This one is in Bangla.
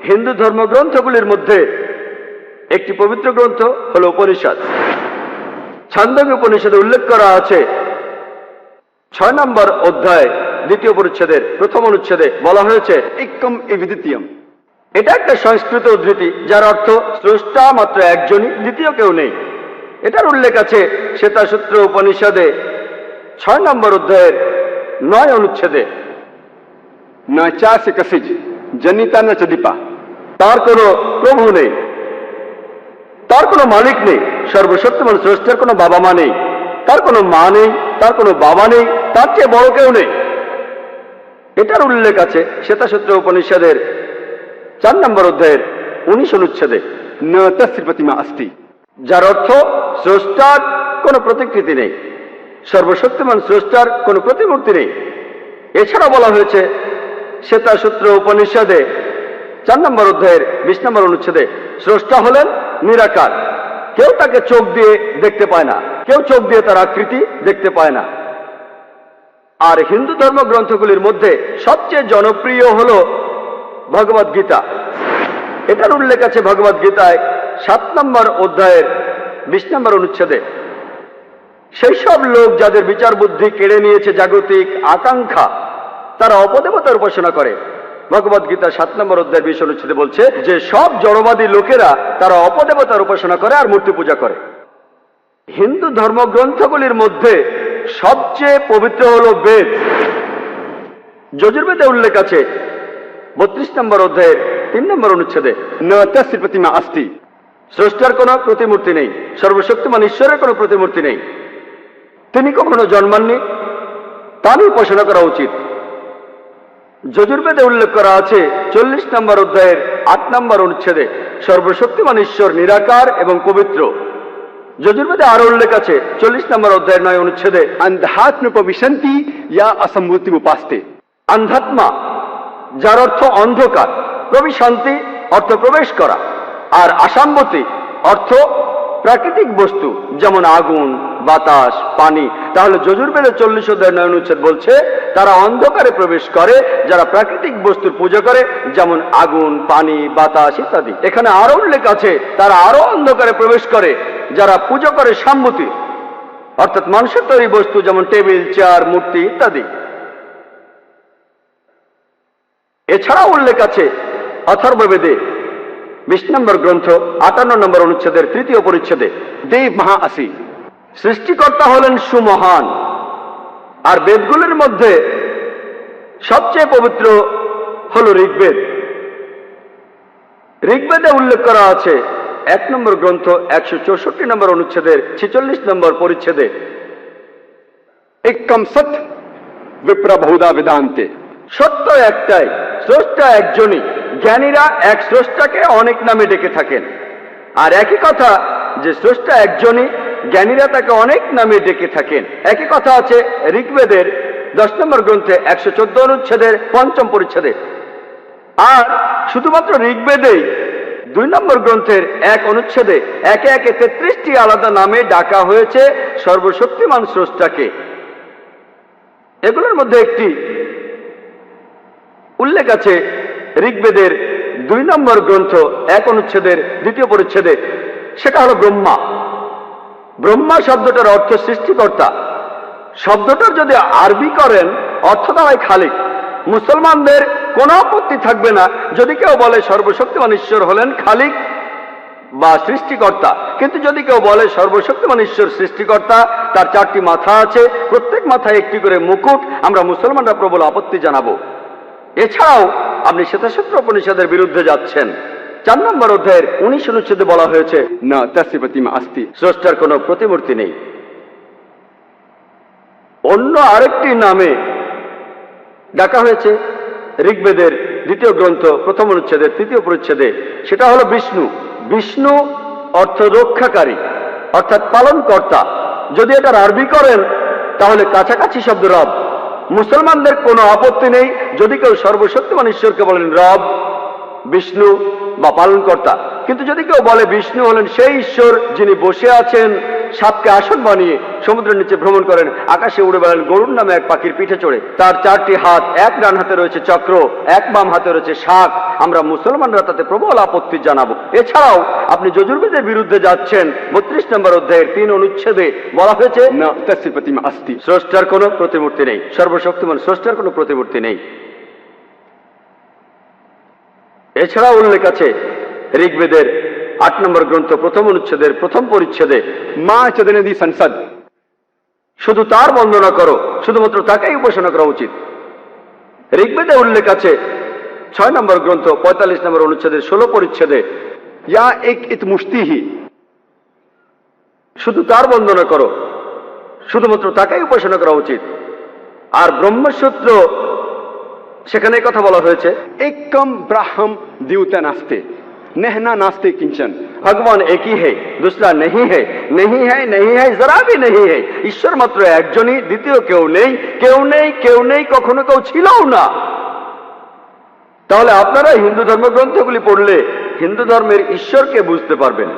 হিন্দু ধর্মগ্রন্থগুলির মধ্যে একটি পবিত্র গ্রন্থ হল উপনিষদ। ছান্দোগ্য উপনিষদে উল্লেখ করা আছে 6 নম্বর অধ্যায় 2য় পরিচ্ছেদের 1ম অনুচ্ছেদে বলা হয়েছে एकम एविदित्यम। এটা একটা সংস্কৃত উদ্ধৃতি যার অর্থ স্রষ্টা মাত্র একজনই, দ্বিতীয় কেউ নেই। এটার উল্লেখ আছে শ্বেতাসূত্র উপনিষদে 6 নম্বর অধ্যায়ের 9 অনুচ্ছেদে। न चास्य कसिज जनिता न चदीपा। তার কোনো প্রভু নেই, তার কোনো মালিক নেই, সর্বশক্তিমান স্রষ্টার কোনো বাবা মা নেই, তার কোনো মা নেই, তার কোনো বাবা নেই, তার চেয়ে বড় কেউ নেই। এটার উল্লেখ আছে শ্বেতাসূত্র উপনিষদের 4 নম্বর অধ্যায়ের 19 অনুচ্ছেদে, न तस्य प्रतिमा अस्ति। যার অর্থ স্রষ্টার কোনো প্রতিকৃতি নেই, সর্বশক্তিমান স্রষ্টার কোনো প্রতিমূর্তি নেই। এছাড়া বলা হয়েছে শ্বেতাসূত্র উপনিষদে 4 নম্বর অধ্যায়ের 20 নম্বর অনুচ্ছেদে, স্রষ্টা হলেন নিরাকার, কেউ তাকে চোখ দিয়ে দেখতে পায় না, কেউ চোখ দিয়ে তার আকৃতি দেখতে পায় না। আর হিন্দু ধর্মগ্রন্থগুলির মধ্যে সবচেয়ে জনপ্রিয় হল ভগবদ গীতা। এটার উল্লেখ আছে ভগবদ গীতায় 7 নম্বর অধ্যায়ের 20 নম্বর অনুচ্ছেদে। সেই সব লোক যাদের বিচার বুদ্ধি কেড়ে নিয়েছে জাগতিক আকাঙ্ক্ষা, তারা অপদেবতার উপাসনা করে। ভগবদ গীতা 7 নম্বর অধ্যায়ের 20 অনুচ্ছেদে বলছে যে সব জড়বাদী লোকেরা তারা অপদেবতার উপাসনা করে আর মূর্তি পূজা করে। হিন্দু ধর্মগ্রন্থগুলির মধ্যে সবচেয়ে পবিত্র হল বেদ। যজুর্বেদে উল্লেখ আছে 32 নম্বর অধ্যায়ের 3 নম্বর অনুচ্ছেদে, न तस्य प्रतिमा अस्ति। স্রষ্টার কোনো প্রতিমূর্তি নেই, সর্বশক্তিমান ঈশ্বরের কোনো প্রতিমূর্তি নেই, তিনি কখনো জন্মাননি, তারই উপাসনা করা উচিত। যজুর্বেদে উল্লেখ করা আছে 40 নম্বর অধ্যায়ের 8 নম্বর অনুচ্ছেদে, সর্বশক্তিমান ঈশ্বর নিরাকার এবং পবিত্র। যজুর্বেদে আরো উল্লেখ আছে 40 নম্বর অধ্যায়ের 9 অনুচ্ছেদে, अंधात्म प्रविशन्ति या असंभूति उपास्ते। আন্ধাত্মা, যার অর্থ অন্ধকার, প্রবিশান্তি অর্থ প্রবেশ করা, আর আসাম্বতি অর্থ প্রাকৃতিক বস্তু যেমন আগুন, বাতাস, পানি। তাহলে যজুর্বেদের 40 অধ্যায়ের 9 অনুচ্ছেদ বলছে তারা অন্ধকারে প্রবেশ করে যারা প্রাকৃতিক বস্তুর পূজা করে, যেমন আগুন, পানি, বাতাস ইত্যাদি। এখানে আরো উল্লেখ আছে তারা আরো অন্ধকারে প্রবেশ করে যারা পূজা করে সাম্মতি, অর্থাৎ মানুষের তৈরি বস্তু যেমন টেবিল, চেয়ার, মূর্তি ইত্যাদি। এছাড়াও উল্লেখ আছে অথর্ববেদে 20 নম্বর গ্রন্থ 58 নম্বর অনুচ্ছেদের 3য় পরিচ্ছেদে, देव महा असि। সৃষ্টিকর্তা হলেন সুমহান। আর বেদগুলির মধ্যে সবচেয়ে পবিত্র হল ঋগ্বেদ। ঋগ্বেদে উল্লেখ করা আছে 1 নম্বর গ্রন্থ 164 নম্বর অনুচ্ছেদের 46 নম্বর পরিচ্ছেদে, एकम सत विप्र बहुधा वेदांते। সত্য একটাই, স্রষ্টা একজনই। জ্ঞানীরা এক স্রষ্টাকে অনেক নামে ডেকে থাকেন। আর একই কথা যে স্রষ্টা একজনই, জ্ঞানীরা তাকে অনেক নামে ডেকে থাকেন। একই কথা আছে ঋগ্বেদের 10 নম্বর গ্রন্থে 114 অনুচ্ছেদের 5ম পরিচ্ছেদে। আর শুধুমাত্র ঋগ্বেদেই 2 নম্বর গ্রন্থের 1 অনুচ্ছেদে একে একে 33টি আলাদা নামে ডাকা হয়েছে সর্বশক্তিমান স্রষ্টাকে। এগুলোর মধ্যে একটি উল্লেখ আছে ঋগ্বেদের 2 নম্বর গ্রন্থ 1 অনুচ্ছেদের 2য় পরিচ্ছেদে, সেটা হলো ব্রহ্মা। ব্রহ্মা শব্দটার অর্থ সৃষ্টিকর্তা। শব্দটার যদি আরবি করেন অর্থ দাঁড়ায় খালিক। মুসলমানদের কোনো আপত্তি থাকবে না যদি কেউ বলে সর্বশক্তিমান ঈশ্বর হলেন খালিক বা সৃষ্টিকর্তা। কিন্তু যদি কেউ বলে সর্বশক্তিমান ঈশ্বর সৃষ্টিকর্তা, তার 4টি মাথা আছে, প্রত্যেক মাথায় একটি করে মুকুট, আমরা মুসলমানরা প্রবল আপত্তি জানাবো। এছাড়াও আপনি শ্বেতাসূত্র উপনিষদের বিরুদ্ধে যাচ্ছেন। 4 নম্বর অধ্যায়ের 19 অনুচ্ছেদে বলা হয়েছে न तस्य प्रतिमा अस्ति। স্রষ্টার কোনো প্রতিমূর্তি নেই। অন্য আরেকটি নামে ডাকা হয়েছে ঋগ্বেদের 2য় গ্রন্থ 1ম অনুচ্ছেদের 3য় পরিচ্ছেদে, সেটা হলো বিষ্ণু। বিষ্ণু অর্থ রক্ষাকারী, অর্থাৎ পালনকর্তা। যদি এটার আরবি করেন তাহলে কাছাকাছি শব্দ রব। মুসলমানদের কোনো আপত্তি নেই যদি কেউ সর্বশক্তিমান ঈশ্বরকে বলেন রব, বিষ্ণু বা পালনকর্তা। কিন্তু যদি কেউ বলে বিষ্ণু হলেন সেই ঈশ্বর যিনি বসে আছেন সাপকে আসন বানিয়ে সমুদ্রের নিচে ভ্রমণ করেন, আকাশে উড়ে বেড়ান গরুর নামে এক পাখির পিঠে চড়ে। তার 4টি হাত, এক ডান হাতে রয়েছে চক্র, এক বাম হাতে রয়েছে শাক। আমরা মুসলমানরা তাতে প্রবল আপত্তি জানাবো। এছাড়াও আপনি যজুর্বেদের বিরুদ্ধে যাচ্ছেন। 32 নম্বর অধ্যায়ের 3 অনুচ্ছেদে বলা হয়েছে न तस्य प्रतिमा अस्ति। স্রষ্টার কোনো প্রতিমূর্তি নেই, সর্বশক্তিমান স্রষ্টার কোনো প্রতিমূর্তি নেই। এছাড়া উল্লেখ আছে ঋগ্বেদের 8 নম্বর গ্রন্থ 1ম অনুচ্ছেদের 1ম পরিচ্ছেদে, मां चदनदी संसद। শুধু তার বন্দনা করো, শুধুমাত্র তাকেই উপাসনা করা উচিত। ঋগ্বেদে উল্লেখ আছে 6 নম্বর গ্রন্থ 45 নম্বর অনুচ্ছেদের 16 পরিচ্ছেদে, या एक इतमुष्टि ही। শুধু তার বন্দনা করো, শুধুমাত্র তাকেই উপাসনা করা উচিত। আর ব্রহ্মসূত্র সেখানে এই কথা বলা হয়েছে, एकम ब्राह्म द्यूता नास्ते, नहना नास्ते किंचन। ভগবান একই হে, দুসরা নেহি হে, নেহি হে, নেহি হে, জরা ভি নেহি হে। ঈশ্বর মাত্র একজনই, দ্বিতীয় কেউ নেই, কেউ নেই, কেউ নেই, কখনো কেউ ছিলও না। তাহলে আপনারা হিন্দু ধর্মগ্রন্থগুলি পড়লে হিন্দু ধর্মের ঈশ্বরকে বুঝতে পারবেন।